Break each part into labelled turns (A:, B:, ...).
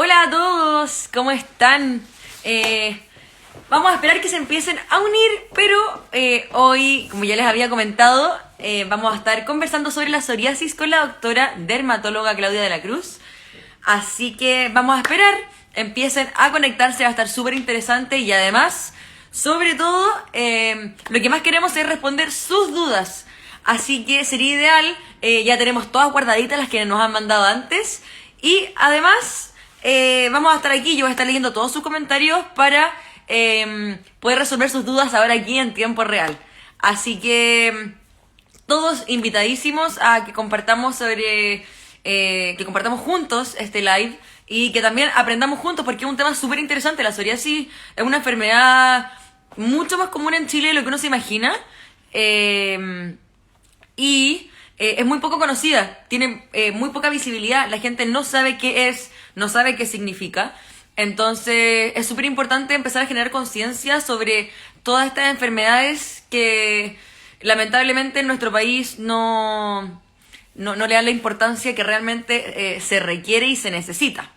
A: Hola a todos, ¿cómo están? Eh, Vamos a esperar que se empiecen a unir, pero hoy, como ya les había comentado, vamos a estar conversando sobre la psoriasis con la doctora dermatóloga Claudia de la Cruz. Así que vamos a esperar, empiecen a conectarse, va a estar súper interesante y además, sobre todo, lo que más queremos es responder sus dudas. Así que sería ideal, ya tenemos todas guardaditas las que nos han mandado antes y además vamos a estar aquí, yo voy a estar leyendo todos sus comentarios para poder resolver sus dudas ahora aquí en tiempo real. Así que todos invitadísimos a que compartamos que compartamos juntos este live y que también aprendamos juntos porque es un tema súper interesante. La psoriasis es una enfermedad mucho más común en Chile de lo que uno se imagina. Eh, y es muy poco conocida, tiene muy poca visibilidad, la gente no sabe qué es, no sabe qué significa. Entonces es súper importante empezar a generar conciencia sobre todas estas enfermedades que lamentablemente en nuestro país no le dan la importancia que realmente se requiere y se necesita.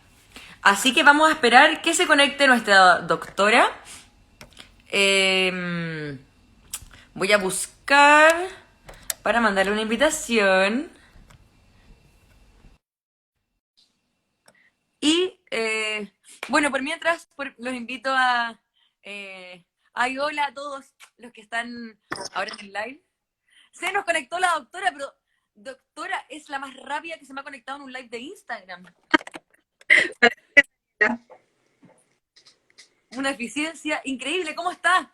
A: Así que vamos a esperar que se conecte nuestra doctora. Eh, Voy a buscar para mandarle una invitación. Y bueno, por mientras los invito a... ay, hola a todos los que están ahora en el live. Se nos conectó la doctora, pero doctora es la más rápida que se me ha conectado en un live de Instagram. Una eficiencia increíble. ¿Cómo está?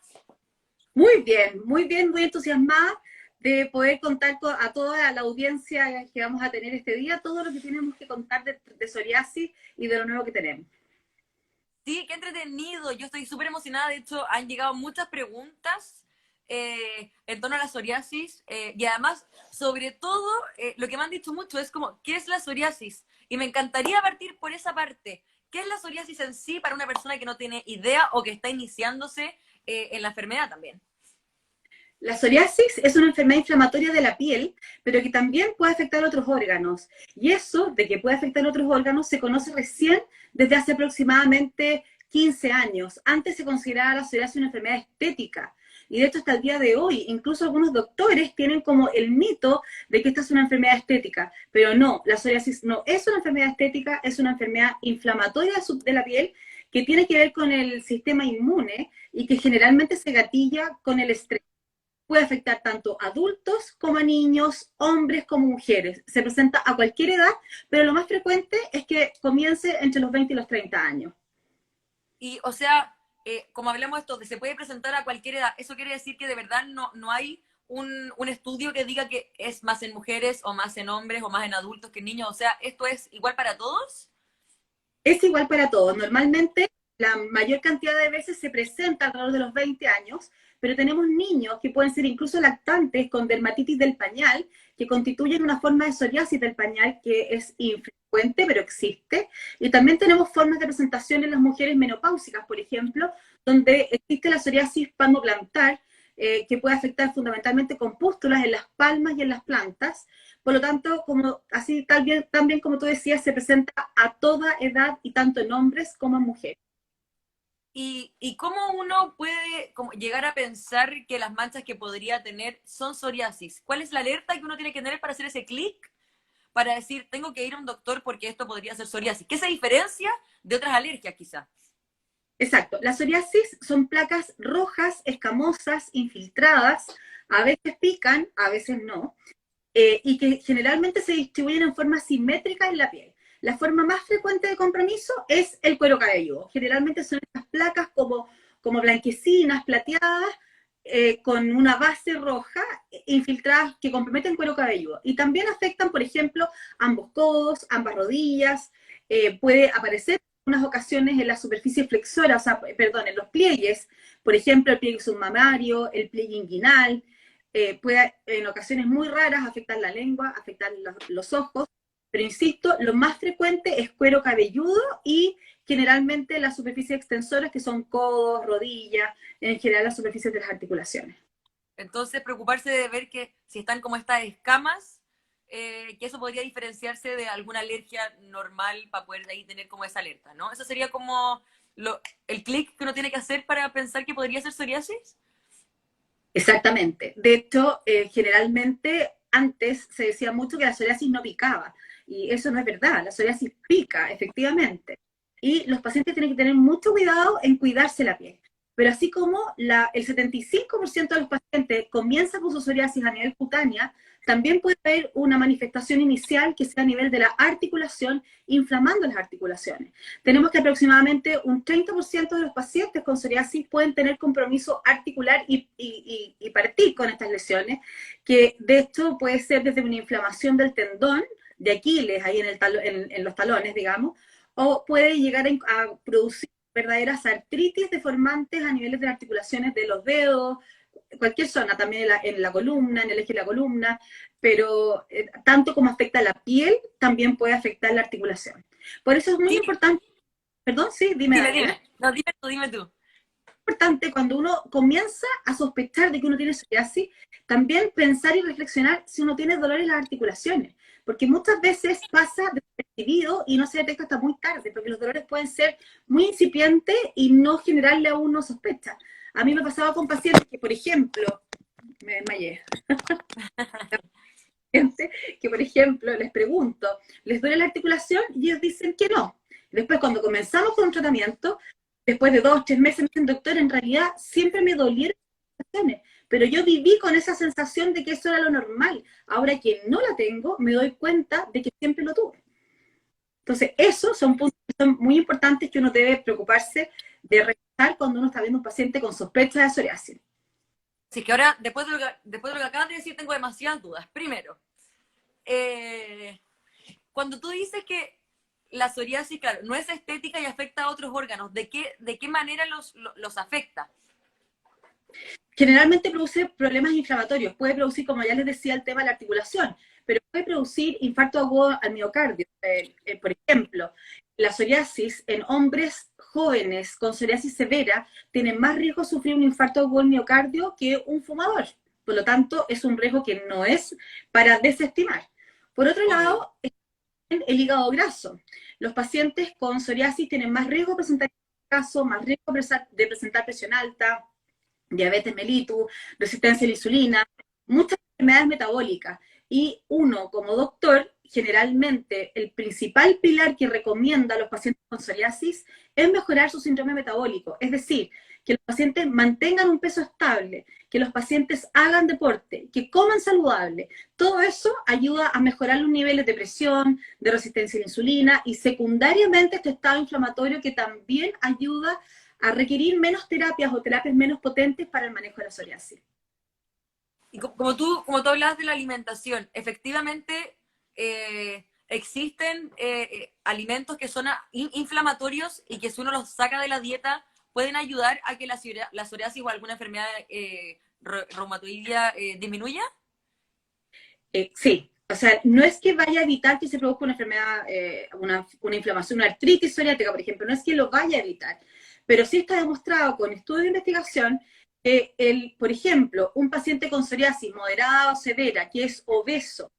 B: Muy bien, muy entusiasmada de poder contar a toda la audiencia que vamos a tener este día, todo lo que tenemos que contar de psoriasis y de lo nuevo que tenemos.
A: Sí, qué entretenido. Yo estoy súper emocionada. De hecho, han llegado muchas preguntas en torno a la psoriasis. Y además, sobre todo, lo que me han dicho mucho es como, ¿qué es la psoriasis? Y me encantaría partir por esa parte. ¿Qué es la psoriasis en sí para una persona que no tiene idea o que está iniciándose en la enfermedad también?
B: La psoriasis es una enfermedad inflamatoria de la piel, pero que también puede afectar otros órganos. Y eso de que puede afectar otros órganos se conoce recién desde hace aproximadamente 15 años. Antes se consideraba la psoriasis una enfermedad estética. Y de hecho, hasta el día de hoy, incluso algunos doctores tienen como el mito de que esta es una enfermedad estética. Pero no, la psoriasis no es una enfermedad estética, es una enfermedad inflamatoria de la piel que tiene que ver con el sistema inmune y que generalmente se gatilla con el estrés. Puede afectar tanto a adultos como a niños, hombres como mujeres. Se presenta a cualquier edad, pero lo más frecuente es que comience entre los 20 y los 30 años.
A: Y, o sea, como hablamos de esto, que se puede presentar a cualquier edad, ¿eso quiere decir que de verdad no hay un estudio que diga que es más en mujeres o más en hombres o más en adultos que en niños? O sea, ¿esto es igual para todos?
B: Es igual para todos. Normalmente la mayor cantidad de veces se presenta alrededor de los 20 años, pero tenemos niños que pueden ser incluso lactantes con dermatitis del pañal, que constituyen una forma de psoriasis del pañal que es infrecuente, pero existe. Y también tenemos formas de presentación en las mujeres menopáusicas, por ejemplo, donde existe la psoriasis palmoplantar, que puede afectar fundamentalmente con pústulas en las palmas y en las plantas. Por lo tanto, como, así también como tú decías, se presenta a toda edad y tanto en hombres como en mujeres.
A: ¿Y cómo uno puede como llegar a pensar que las manchas que podría tener son psoriasis? ¿Cuál es la alerta que uno tiene que tener para hacer ese clic? Para decir, tengo que ir a un doctor porque esto podría ser psoriasis. ¿Qué se diferencia de otras alergias quizás?
B: Exacto. Las psoriasis son placas rojas, escamosas, infiltradas, a veces pican, a veces no, y que generalmente se distribuyen en forma simétrica en la piel. La forma más frecuente de compromiso es el cuero cabelludo. Generalmente son estas placas como blanquecinas, plateadas, con una base roja, infiltradas que comprometen cuero cabelludo. Y también afectan, por ejemplo, ambos codos, ambas rodillas. Puede aparecer en unas ocasiones en la superficie flexora, o sea, perdón, en los pliegues, por ejemplo, el pliegue submamario, el pliegue inguinal. Puede en ocasiones muy raras afectar la lengua, afectar los ojos, pero insisto, lo más frecuente es cuero cabelludo y generalmente las superficies extensoras que son codos, rodillas, en general las superficies de las articulaciones.
A: Entonces, preocuparse de ver que si están como estas escamas, que eso podría diferenciarse de alguna alergia normal para poder de ahí tener como esa alerta, ¿no? Eso sería como el clic que uno tiene que hacer para pensar que podría ser psoriasis.
B: Exactamente. De hecho, generalmente antes se decía mucho que la psoriasis no picaba, y eso no es verdad. La psoriasis pica, efectivamente. Y los pacientes tienen que tener mucho cuidado en cuidarse la piel. Pero así como el 75% de los pacientes comienza con su psoriasis a nivel cutánea, también puede haber una manifestación inicial que sea a nivel de la articulación, inflamando las articulaciones. Tenemos que aproximadamente un 30% de los pacientes con psoriasis pueden tener compromiso articular y partir con estas lesiones, que de hecho puede ser desde una inflamación del tendón de Aquiles, ahí en los talones, digamos, o puede llegar a producir verdaderas artritis deformantes a niveles de las articulaciones de los dedos, cualquier zona, también en la columna, en el eje de la columna, pero tanto como afecta la piel, también puede afectar la articulación. Por eso es muy
A: Sí,
B: importante, perdón, sí, dime,
A: dime,
B: Daniela.
A: dime. No, dime tú, dime tú.
B: Importante cuando uno comienza a sospechar de que uno tiene psoriasis, también pensar y reflexionar si uno tiene dolor en las articulaciones, porque muchas veces pasa desapercibido y no se detecta hasta muy tarde, porque los dolores pueden ser muy incipientes y no generarle a uno sospecha. A mí me pasaba con pacientes que, por ejemplo, me desmayé, que por ejemplo les pregunto, ¿les duele la articulación? Y ellos dicen que no. Después cuando comenzamos con un tratamiento, después de 2 o 3 meses, me dicen, doctor, en realidad siempre me dolieron las articulaciones, pero yo viví con esa sensación de que eso era lo normal. Ahora que no la tengo, me doy cuenta de que siempre lo tuve. Entonces, esos son puntos que son muy importantes que uno debe preocuparse de revisar cuando uno está viendo un paciente con sospecha de psoriasis.
A: Sí, que ahora, después de lo que acabas de decir, tengo demasiadas dudas. Primero, cuando tú dices que la psoriasis, claro, no es estética y afecta a otros órganos, de qué manera los afecta?
B: Generalmente produce problemas inflamatorios, puede producir, como ya les decía, el tema de la articulación, pero puede producir infarto agudo al miocardio. Por ejemplo, la psoriasis en hombres jóvenes con psoriasis severa tienen más riesgo de sufrir un infarto agudo al miocardio que un fumador. Por lo tanto, es un riesgo que no es para desestimar. Por otro
A: Obvio.
B: lado, el hígado graso. Los pacientes con psoriasis tienen más riesgo de presentar caso, más riesgo de presentar presión alta, diabetes mellitus, resistencia a la insulina, muchas enfermedades metabólicas. Y uno, como doctor, generalmente el principal pilar que recomienda a los pacientes con psoriasis es mejorar su síndrome metabólico. Es decir, que los pacientes mantengan un peso estable, que los pacientes hagan deporte, que coman saludable. Todo eso ayuda a mejorar los niveles de presión, de resistencia a la insulina y secundariamente este estado inflamatorio que también ayuda a requerir menos terapias o terapias menos potentes para el manejo de la psoriasis.
A: Y como tú hablabas de la alimentación, efectivamente existen alimentos que son inflamatorios y que si uno los saca de la dieta pueden ayudar a que la psoriasis o alguna enfermedad reumatoidea disminuya.
B: Sí, o sea, no es que vaya a evitar que se produzca una enfermedad, una inflamación, una artritis psoriática, por ejemplo, no es que lo vaya a evitar, pero sí está demostrado con estudios de investigación que, por ejemplo, un paciente con psoriasis moderada o severa, que es obeso,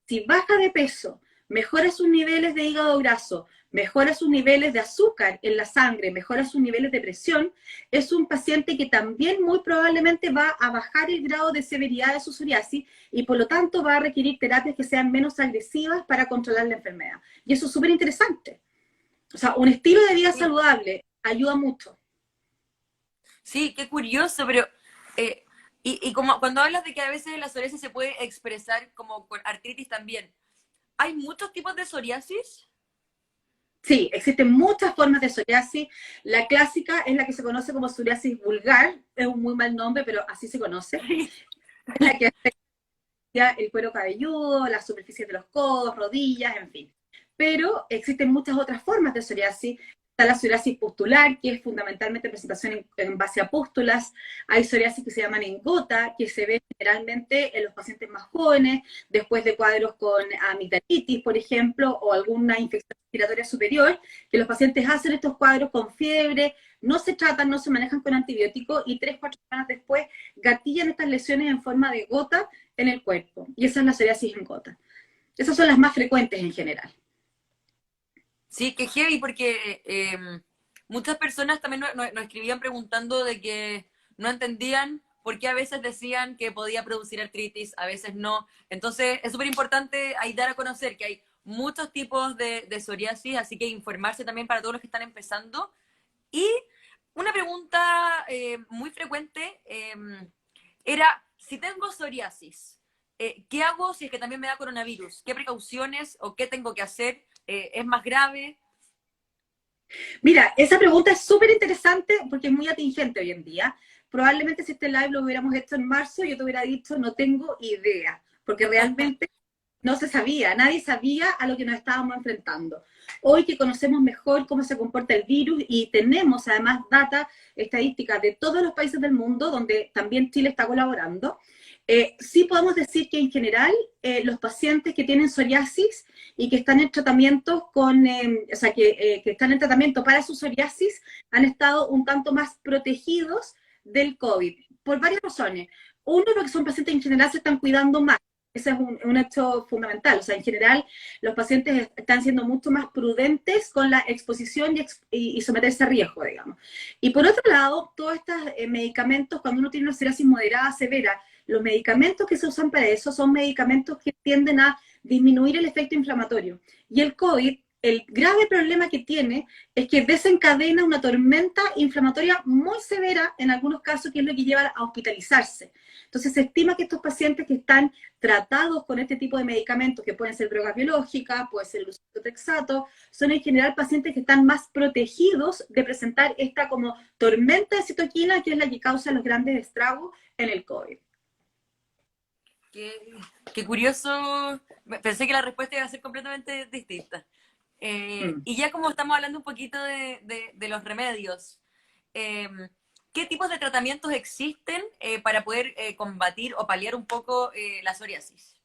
B: si baja de peso, mejora sus niveles de hígado graso, mejora sus niveles de azúcar en la sangre, mejora sus niveles de presión, es un paciente que también muy probablemente va a bajar el grado de severidad de su psoriasis y por lo tanto va a requerir terapias que sean menos agresivas para controlar la enfermedad. Y eso es súper interesante. O sea, un estilo de vida
A: Sí,
B: saludable ayuda mucho.
A: sí, qué curioso, pero y como cuando hablas de que a veces la psoriasis se puede expresar como con artritis también, ¿hay muchos tipos de psoriasis?
B: Sí, existen muchas formas de psoriasis. La clásica es la que se conoce como psoriasis vulgar, es un muy mal nombre, pero así se conoce. Es la que afecta el cuero cabelludo, las superficies de los codos, rodillas, en fin. Pero existen muchas otras formas de psoriasis. Está la psoriasis pustular, que es fundamentalmente presentación en base a pústulas. Hay psoriasis que se llaman en gota, que se ve generalmente en los pacientes más jóvenes, después de cuadros con amigdalitis, por ejemplo, o alguna infección respiratoria superior, que los pacientes hacen estos cuadros con fiebre, no se tratan, no se manejan con antibióticos y 3 o 4 semanas después gatillan estas lesiones en forma de gota en el cuerpo. Y esa es la psoriasis en gota. Esas son las más frecuentes en general.
A: Sí, que heavy, porque muchas personas también nos escribían preguntando de que no entendían por qué a veces decían que podía producir artritis, a veces no. Entonces, es súper importante ahí dar a conocer que hay muchos tipos de psoriasis, así que informarse también para todos los que están empezando. Y una pregunta muy frecuente era, si tengo psoriasis, ¿qué hago si es que también me da coronavirus? ¿Qué precauciones o qué tengo que hacer? ¿Es más grave?
B: Mira, esa pregunta es súper interesante porque es muy atingente hoy en día. Probablemente si este live lo hubiéramos hecho en marzo, yo te hubiera dicho, no tengo idea, porque realmente no se sabía, nadie sabía a lo que nos estábamos enfrentando. Hoy que conocemos mejor cómo se comporta el virus y tenemos además data estadísticas de todos los países del mundo, donde también Chile está colaborando, sí podemos decir que en general los pacientes que tienen psoriasis y que están en tratamiento o sea, que están en tratamiento para su psoriasis, han estado un tanto más protegidos del COVID, por varias razones. Uno, porque son pacientes que en general se están cuidando más. Ese es un hecho fundamental. O sea, en general, los pacientes están siendo mucho más prudentes con la exposición y someterse a riesgo, digamos. Y por otro lado, todos estos medicamentos, cuando uno tiene una psoriasis moderada, severa, los medicamentos que se usan para eso son medicamentos que tienden a disminuir el efecto inflamatorio. Y el COVID, el grave problema que tiene es que desencadena una tormenta inflamatoria muy severa en algunos casos, que es lo que lleva a hospitalizarse. Entonces se estima que estos pacientes que están tratados con este tipo de medicamentos, que pueden ser drogas biológicas, puede ser el uso de Texato, son en general pacientes que están más protegidos de presentar esta como tormenta de citoquina, que es la que causa los grandes estragos en el COVID.
A: Qué, qué curioso. Pensé que la respuesta iba a ser completamente distinta.
B: Mm.
A: Y ya como estamos hablando un poquito de los remedios, eh, ¿qué tipos de tratamientos existen para poder combatir o paliar un poco la psoriasis?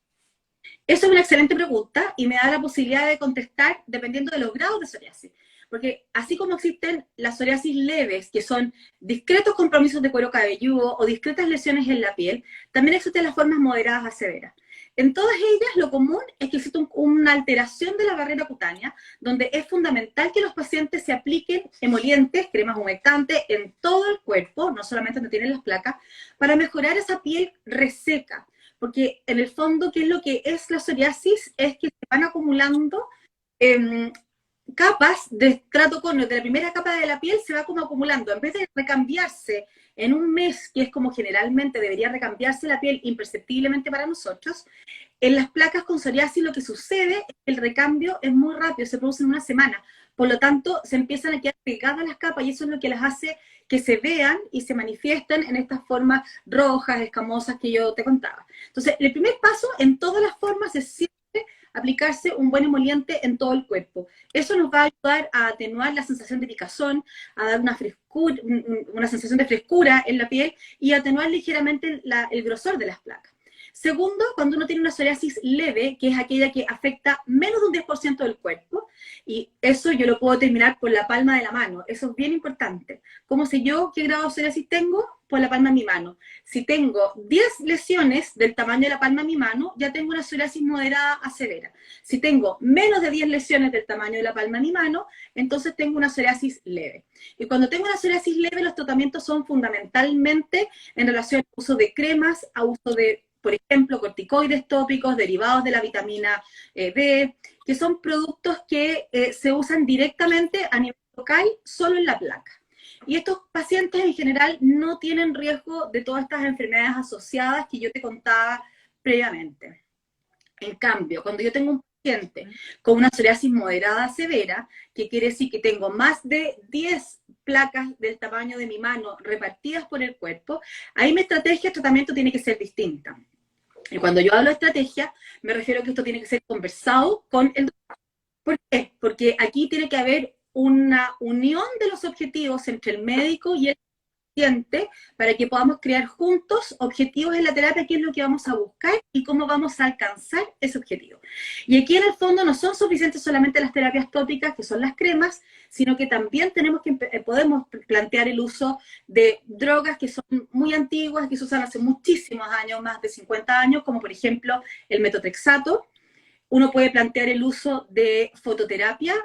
B: Eso es una excelente pregunta y me da la posibilidad de contestar dependiendo de los grados de psoriasis. Porque así como existen las psoriasis leves, que son discretos compromisos de cuero cabelludo o discretas lesiones en la piel, también existen las formas moderadas a severas. En todas ellas, lo común es que existe una alteración de la barrera cutánea, donde es fundamental que los pacientes se apliquen emolientes, cremas humectantes, en todo el cuerpo, no solamente donde tienen las placas, para mejorar esa piel reseca, porque en el fondo, ¿qué es lo que es la psoriasis? Es que se van acumulando eh, capas de estrato córneo, de la primera capa de la piel se va como acumulando, en vez de recambiarse en un mes, que es como generalmente debería recambiarse la piel imperceptiblemente para nosotros, en las placas con psoriasis lo que sucede es que el recambio es muy rápido, se produce en una semana, por lo tanto se empiezan a quedar pegadas las capas y eso es lo que las hace que se vean y se manifiesten en estas formas rojas, escamosas que yo te contaba. Entonces, el primer paso en todas las formas es siempre aplicarse un buen emoliente en todo el cuerpo. Eso nos va a ayudar a atenuar la sensación de picazón, a dar una frescura, una sensación de frescura en la piel y a atenuar ligeramente el grosor de las placas. Segundo, cuando uno tiene una psoriasis leve, que es aquella que afecta menos de un 10% del cuerpo, y eso yo lo puedo determinar por la palma de la mano, eso es bien importante. ¿Cómo sé yo qué grado de psoriasis tengo? Por la palma de mi mano. Si tengo 10 lesiones del tamaño de la palma de mi mano, ya tengo una psoriasis moderada a severa. Si tengo menos de 10 lesiones del tamaño de la palma de mi mano, entonces tengo una psoriasis leve. Y cuando tengo una psoriasis leve, los tratamientos son fundamentalmente en relación al uso de cremas, a uso de, por ejemplo, corticoides tópicos derivados de la vitamina D, que son productos que se usan directamente a nivel local solo en la placa. Y estos pacientes en general no tienen riesgo de todas estas enfermedades asociadas que yo te contaba previamente. En cambio, cuando yo tengo un paciente con una psoriasis moderada severa, que quiere decir que tengo más de 10 placas del tamaño de mi mano repartidas por el cuerpo, ahí mi estrategia de tratamiento tiene que ser distinta. Y cuando yo hablo de estrategia, me refiero a que esto tiene que ser conversado con el doctor. ¿Por qué? Porque aquí tiene que haber una unión de los objetivos entre el médico y el paciente para que podamos crear juntos objetivos en la terapia, qué es lo que vamos a buscar y cómo vamos a alcanzar ese objetivo. Y aquí en el fondo no son suficientes solamente las terapias tópicas, que son las cremas, sino que también podemos plantear el uso de drogas que son muy antiguas, que se usan hace muchísimos años, más de 50 años, como por ejemplo el metotrexato, Uno puede plantear el uso de fototerapia